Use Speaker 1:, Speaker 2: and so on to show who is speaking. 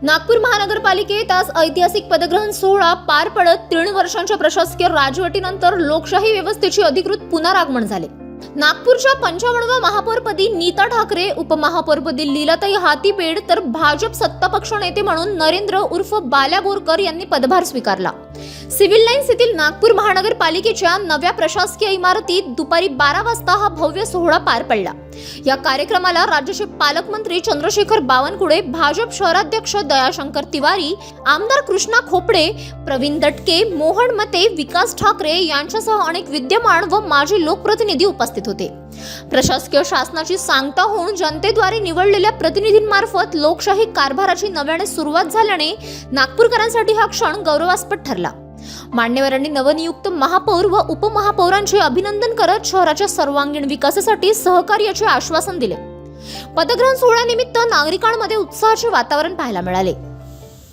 Speaker 1: नागपूर महानगरपालिकेत आज ऐतिहासिक पदग्रहण सोहळा पार पडत 3 वर्षांच्या प्रशासकीय राजवटीनंतर लोकशाही व्यवस्थेची अधिकृत पुनरागमन झाले। नागपूरच्या 55व्या महापौरपदी नीता ठाकरे, उपमहापौरपदी लीलाताई हातीपेड तर भाजप सत्तापक्ष नेते म्हणून नरेंद्र उर्फ बाल्या बोरकर यांनी पदभार स्वीकारला। सिव्हिल लाईन्स येथील नागपूर महानगरपालिकेच्या नव्या प्रशासकीय इमारतीत दुपारी 12 वाजता हा भव्य सोहळा पार पडला। या कार्यक्रमाला राज्याचे पालकमंत्री चंद्रशेखर बावनकुळे, भाजप शहराध्यक्ष दयाशंकर तिवारी, आमदार कृष्णा खोपडे, प्रवीण दटके, मोहन मते, विकास ठाकरे यांच्यासह अनेक विद्यमान व माजी लोकप्रतिनिधी उपस्थित होते। प्रशासकीय शासनाची सांगता होऊन जनतेद्वारे निवडलेल्या प्रतिनिधींमार्फत लोकशाही कारभाराची नव्याने सुरुवात झाल्याने नागपूरकरांसाठी हा क्षण गौरवास्पद ठरला। मान्यवरांनी नवनियुक्त महापौर व उपमहापौरांचे अभिनंदन करत शहराच्या सर्वांगीण विकासासाठी सहकार्याचे आश्वासन दिले। पदग्रहण सोहळ्यानिमित्त नागरिकांमध्ये उत्साहाचे वातावरण पाहायला मिळाले।